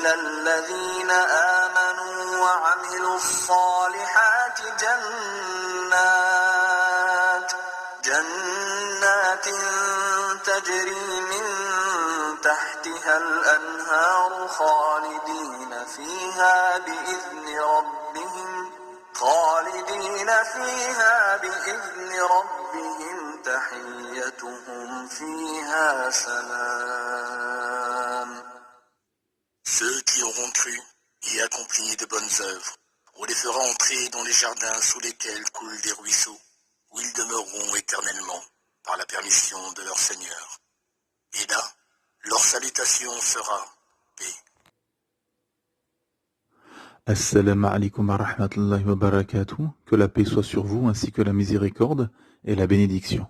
ليدخل الذين آمنوا وعملوا الصالحات جنات تجري من تحتها الأنهار خالدين فيها بإذن ربهم تحيتهم فيها سلام. Ceux qui auront cru et accompli de bonnes œuvres, on les fera entrer dans les jardins sous lesquels coulent des ruisseaux, où ils demeureront éternellement par la permission de leur Seigneur. Et là, leur salutation sera paix. Assalamu alaikum wa rahmatullahi wa barakatuh. Que la paix soit sur vous ainsi que la miséricorde et la bénédiction.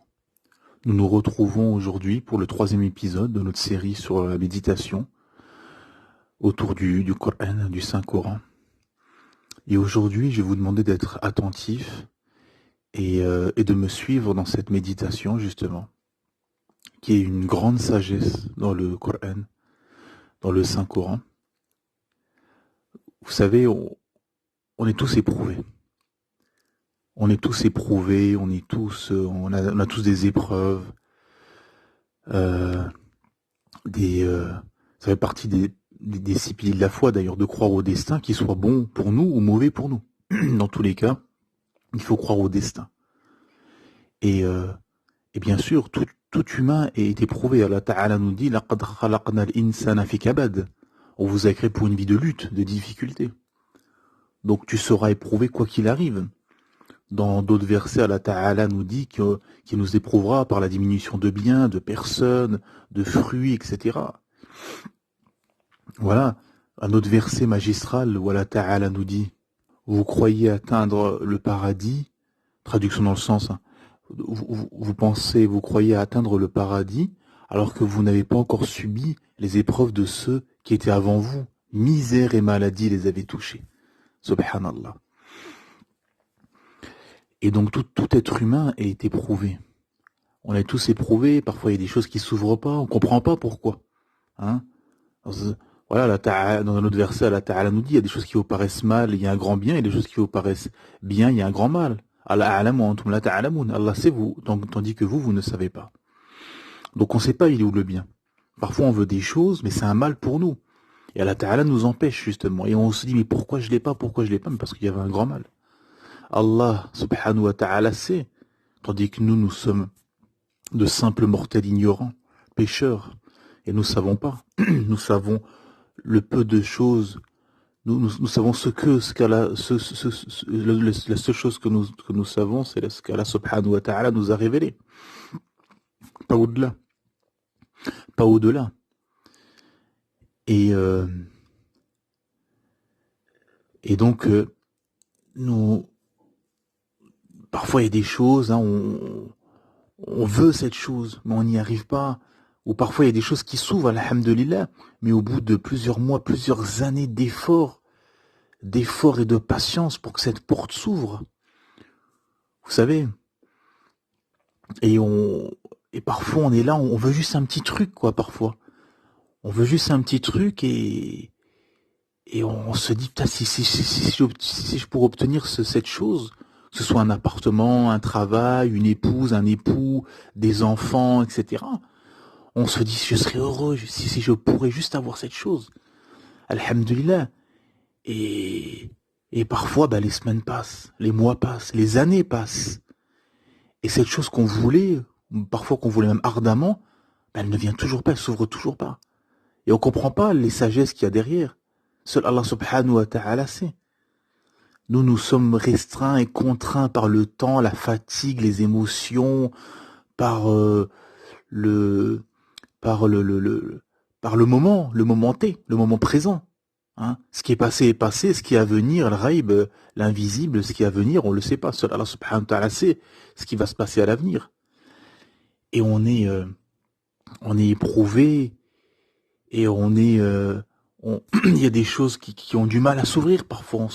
Nous nous retrouvons aujourd'hui pour le 3e épisode de notre série sur la méditation autour du Coran, du Saint-Coran. Et aujourd'hui, je vais vous demander d'être attentif et de me suivre dans cette méditation justement, qui est une grande sagesse dans le Coran, dans le Saint-Coran. Vous savez, on est tous éprouvés. On est tous éprouvés, on a tous des épreuves. Ça fait partie des 6 piliers de la foi d'ailleurs, de croire au destin, qu'il soit bon pour nous ou mauvais pour nous. Dans tous les cas, il faut croire au destin. Et bien sûr, tout humain est éprouvé. Allah Ta'ala nous dit « Laqad khalaqna al-insana fi kabad » On vous a créé pour une vie de lutte, de difficulté. Donc tu seras éprouvé quoi qu'il arrive. Dans d'autres versets, Allah Ta'ala nous dit qu'il nous éprouvera par la diminution de biens, de personnes, de fruits, etc. Voilà, un autre verset magistral où Allah Ta'ala nous dit « Vous croyez atteindre le paradis » Traduction dans le sens, hein, vous croyez atteindre le paradis alors que vous n'avez pas encore subi les épreuves de ceux qui étaient avant vous. Misère et maladie les avaient touchés. Subhanallah. Et donc tout être humain est éprouvé. On est tous éprouvés, parfois il y a des choses qui s'ouvrent pas, on comprend pas pourquoi. Hein? Voilà, dans un autre verset, Allah Ta'ala nous dit, il y a des choses qui vous paraissent mal, il y a un grand bien, il y a des choses qui vous paraissent bien, il y a un grand mal. Allah sait vous, tandis que vous ne savez pas. Donc on ne sait pas il est où le bien. Parfois on veut des choses, mais c'est un mal pour nous. Et Allah Ta'ala nous empêche justement. Et on se dit, mais pourquoi je l'ai pas? Mais parce qu'il y avait un grand mal. Allah subhanahu wa ta'ala sait, tandis que nous sommes de simples mortels ignorants, pécheurs, et nous savons pas. Nous savons le peu de choses. Nous savons la seule chose que nous savons, c'est ce qu'Allah subhanahu wa ta'ala nous a révélé. Pas au-delà. Pas au-delà. Et donc, parfois il y a des choses, hein, on veut cette chose, mais on n'y arrive pas. Ou parfois il y a des choses qui s'ouvrent, alhamdulillah, mais au bout de plusieurs mois, plusieurs années d'efforts et de patience pour que cette porte s'ouvre. Vous savez, et parfois on est là, on veut juste un petit truc, quoi, parfois. On veut juste un petit truc et on se dit, putain, si je pourrais obtenir cette chose, que ce soit un appartement, un travail, une épouse, un époux, des enfants, etc. On se dit, je serais heureux si je pourrais juste avoir cette chose. Alhamdulillah. Et parfois, les semaines passent, les mois passent, les années passent. Et cette chose qu'on voulait, parfois qu'on voulait même ardemment, elle ne vient toujours pas, elle s'ouvre toujours pas. Et on comprend pas les sagesses qu'il y a derrière. Seul Allah subhanahu wa ta'ala sait. Nous sommes restreints et contraints par le temps, la fatigue, les émotions, par le moment T, le moment présent. Hein? Ce qui est passé est passé, ce qui est à venir, le ghaib, l'invisible, ce qui est à venir, on le sait pas. Seul Allah subhanahu wa ta'ala sait ce qui va se passer à l'avenir. Et on est éprouvé, et il y a des choses qui ont du mal à s'ouvrir. Parfois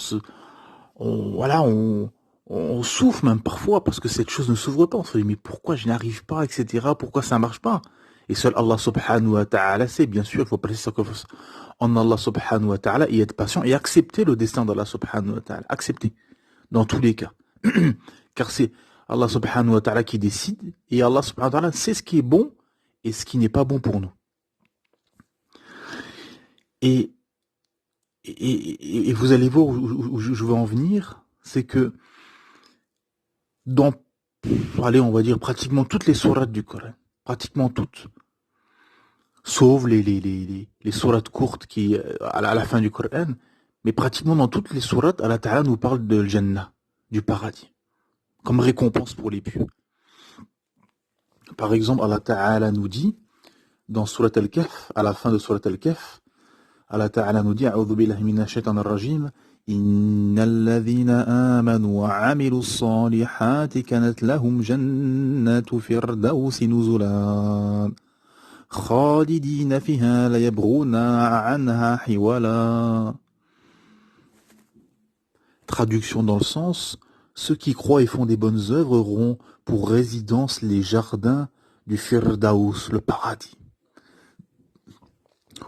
on souffre même parfois parce que cette chose ne s'ouvre pas. On se dit mais pourquoi je n'arrive pas, etc. Pourquoi ça marche pas? Et seul Allah subhanahu wa ta'ala sait, bien sûr, il faut placer sa confiance en Allah subhanahu wa ta'ala et être patient et accepter le destin d'Allah subhanahu wa ta'ala. Accepter, dans tous les cas. Car c'est Allah subhanahu wa ta'ala qui décide et Allah subhanahu wa ta'ala sait ce qui est bon et ce qui n'est pas bon pour nous. Et vous allez voir où je veux en venir, c'est que dans, allez, on va dire pratiquement toutes les sourates du Coran, pratiquement toutes, sauf les sourates courtes qui à la fin du Coran, mais pratiquement dans toutes les sourates, Allah Ta'ala nous parle de Jannah, du paradis, comme récompense pour les pieux. Par exemple, Allah Ta'ala nous dit, dans Surat Al-Kahf, à la fin de Surat Al-Kahf, Allah Ta'ala nous dit, A'udhu billahi minash shaitanir rajim, Innal ladhina amanu wa 'amilus salihati kanat lahum jannatu firdausi nuzulan. Khalidina fiha la yabghuna 'anha hiwala. Traduction dans le sens, ceux qui croient et font des bonnes œuvres auront pour résidence les jardins du Firdaus, le paradis,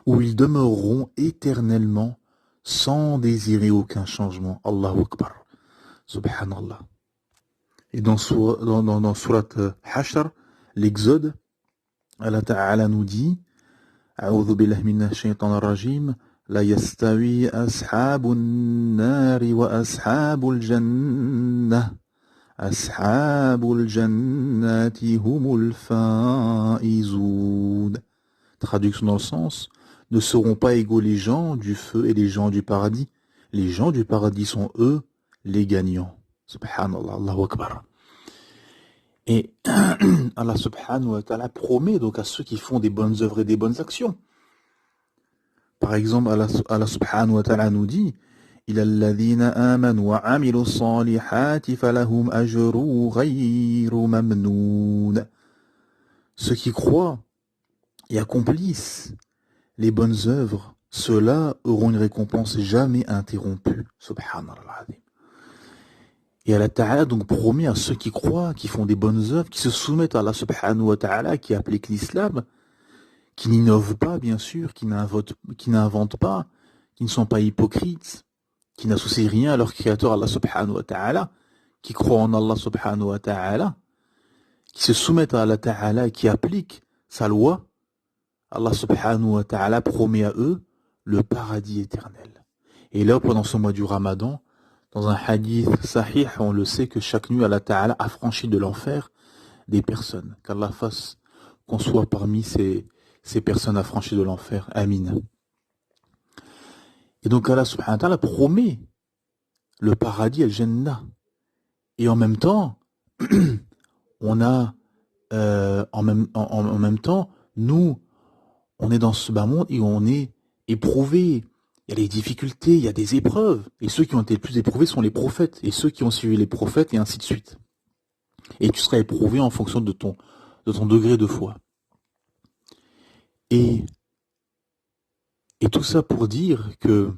où ils demeureront éternellement sans désirer aucun changement. Allahu Akbar. Subhanallah. Et dans Surat Hashr, l'Exode, Allah Ta'ala nous dit, A'udhu billahi minash shaitanir rajim, La yastawi ashabun nari wa ashabul jannah. Ashabul jannati humul faizun. Traduction dans le sens, ne seront pas égaux les gens du feu et les gens du paradis. Les gens du paradis sont eux les gagnants. Subhanallah, Allahu Akbar. Et Allah subhanahu wa ta'ala promet donc à ceux qui font des bonnes œuvres et des bonnes actions. Par exemple, Allah subhanahu wa ta'ala nous dit, إِلَى الَّذِينَ آمَنُوا وَعَمِلُوا الصَّالِحَاتِ فَلَهُمْ أَجْرٌ غَيْرُ مَمْنُونٍ. Ceux qui croient et accomplissent les bonnes œuvres, ceux-là auront une récompense jamais interrompue. Subhanallah. Et Allah Ta'ala donc promet à ceux qui croient, qui font des bonnes œuvres, qui se soumettent à Allah subhanahu wa ta'ala, qui appliquent l'islam, qui n'innovent pas bien sûr, qui n'inventent pas, qui ne sont pas hypocrites, qui n'associent rien à leur créateur Allah subhanahu wa ta'ala, qui croient en Allah subhanahu wa ta'ala, qui se soumettent à Allah Ta'ala et qui appliquent sa loi, Allah subhanahu wa ta'ala promet à eux le paradis éternel. Et là, pendant ce mois du Ramadan, dans un hadith sahih, on le sait que chaque nuit, Allah Ta'ala affranchit de l'enfer des personnes. Qu'Allah fasse qu'on soit parmi ces personnes affranchies de l'enfer. Amin. Et donc Allah subhanahu wa ta'ala promet le paradis, al-Jannah. Et en même temps, on a, en même temps, nous, on est dans ce bas monde et on est éprouvé. Il y a des difficultés, il y a des épreuves. Et ceux qui ont été les plus éprouvés sont les prophètes. Et ceux qui ont suivi les prophètes, et ainsi de suite. Et tu seras éprouvé en fonction de ton degré de foi. Et tout ça pour dire que,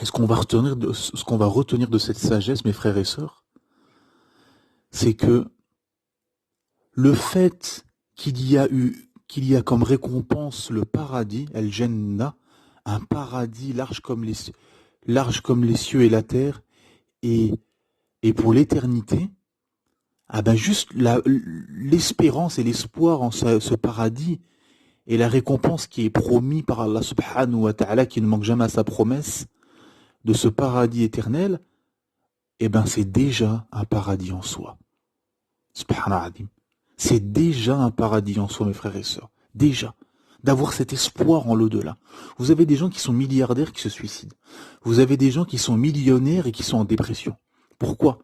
ce qu'on va retenir de cette sagesse, mes frères et sœurs, c'est que le fait qu'il y a comme récompense le paradis, al-Jannah, un paradis large comme les cieux et la terre, et pour l'éternité, ah ben juste l'espérance et l'espoir en ce paradis, et la récompense qui est promise par Allah subhanahu wa ta'ala, qui ne manque jamais à sa promesse, de ce paradis éternel, eh ben c'est déjà un paradis en soi. Subhanallah. C'est déjà un paradis en soi, mes frères et sœurs. Déjà. D'avoir cet espoir en l'au-delà. Vous avez des gens qui sont milliardaires qui se suicident. Vous avez des gens qui sont millionnaires et qui sont en dépression. Pourquoi?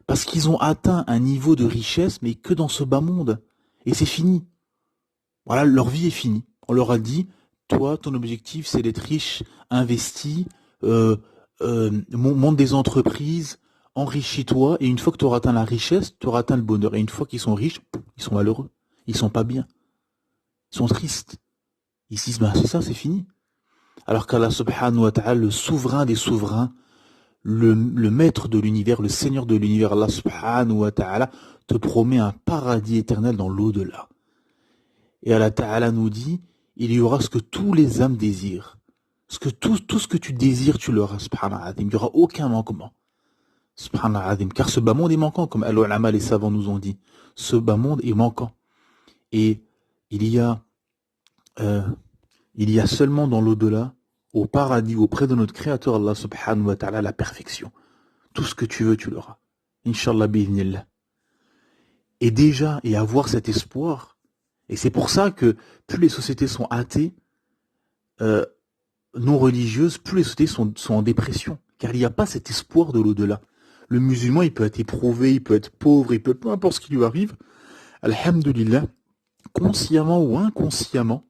Parce qu'ils ont atteint un niveau de richesse, mais que dans ce bas monde. Et c'est fini. Voilà, leur vie est finie. On leur a dit, toi, ton objectif, c'est d'être riche, investi, monte des entreprises, enrichis-toi, et une fois que tu auras atteint la richesse, tu auras atteint le bonheur. Et une fois qu'ils sont riches, ils sont malheureux. Ils sont pas bien. Ils sont tristes. Ils se disent, ben c'est ça, c'est fini. Alors qu'Allah subhanahu wa ta'ala, le souverain des souverains, le maître de l'univers, le seigneur de l'univers, Allah subhanahu wa ta'ala, te promet un paradis éternel dans l'au-delà. Et Allah Ta'ala nous dit, il y aura ce que tous les âmes désirent. Tout ce que tu désires, tu l'auras, subhanallah. Il n'y aura aucun manquement. Subhanallah. Car ce bas monde est manquant, comme al-ulama, les savants nous ont dit. Ce bas monde est manquant. Et il y a seulement dans l'au-delà, au paradis, auprès de notre Créateur, Allah subhanahu wa ta'ala, la perfection. Tout ce que tu veux, tu l'auras. Inch'Allah bi'idhnillah. Et déjà, et avoir cet espoir, et c'est pour ça que plus les sociétés sont athées, non religieuses, plus les sociétés sont en dépression. Car il n'y a pas cet espoir de l'au-delà. Le musulman, il peut être éprouvé, il peut être pauvre, il peut, peu importe ce qui lui arrive. Alhamdulillah, consciemment ou inconsciemment,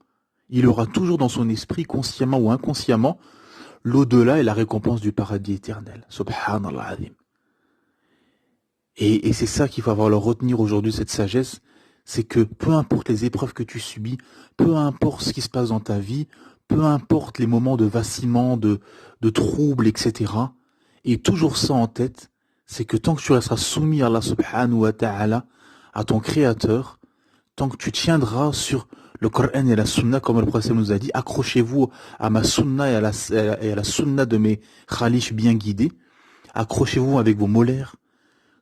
il aura toujours dans son esprit, consciemment ou inconsciemment, l'au-delà et la récompense du paradis éternel. Subhanallah azim. Et c'est ça qu'il faut avoir le retenir aujourd'hui, cette sagesse, c'est que peu importe les épreuves que tu subis, peu importe ce qui se passe dans ta vie, peu importe les moments de vacillement, de troubles, etc. Et toujours ça en tête, c'est que tant que tu resteras soumis à Allah subhanahu wa ta'ala, à ton créateur, tant que tu tiendras sur le Coran et la Sunna, comme le prophète nous a dit, accrochez-vous à ma Sunna et à la Sunna de mes khalifs bien guidés, accrochez-vous avec vos molaires.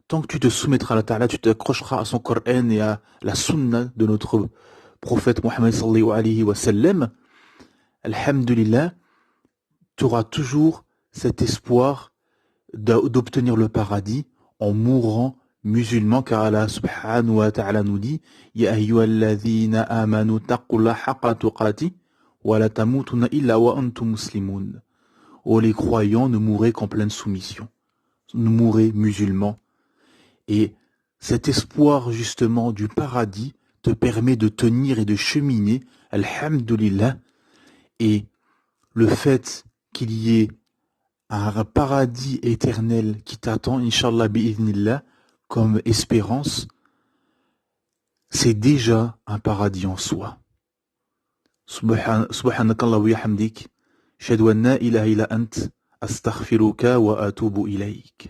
Tant que tu te soumettras à Allah Ta'ala, tu t'accrocheras à son Coran et à la Sunna de notre prophète Mohammed sallallahu alayhi wa sallam, alhamdulillah, tu auras toujours cet espoir d'obtenir le paradis en mourant musulman, car Allah subhanahu wa ta'ala nous dit Ya ayyuhalladhina amanu taqullaha haqqa tuqati wa la tamutunna illa wa antum muslimun. Oh les croyants, ne mourrez qu'en pleine soumission. Ne mourrez musulmans. Et cet espoir justement du paradis te permet de tenir et de cheminer, alhamdulillah, et le fait qu'il y ait un paradis éternel qui t'attend, inshallah bi'idhnillah, comme espérance, c'est déjà un paradis en soi. Subhanakallah wa bihamdik, ashhadu an la ilaha illa ant, astaghfiruka wa atubu ilayk.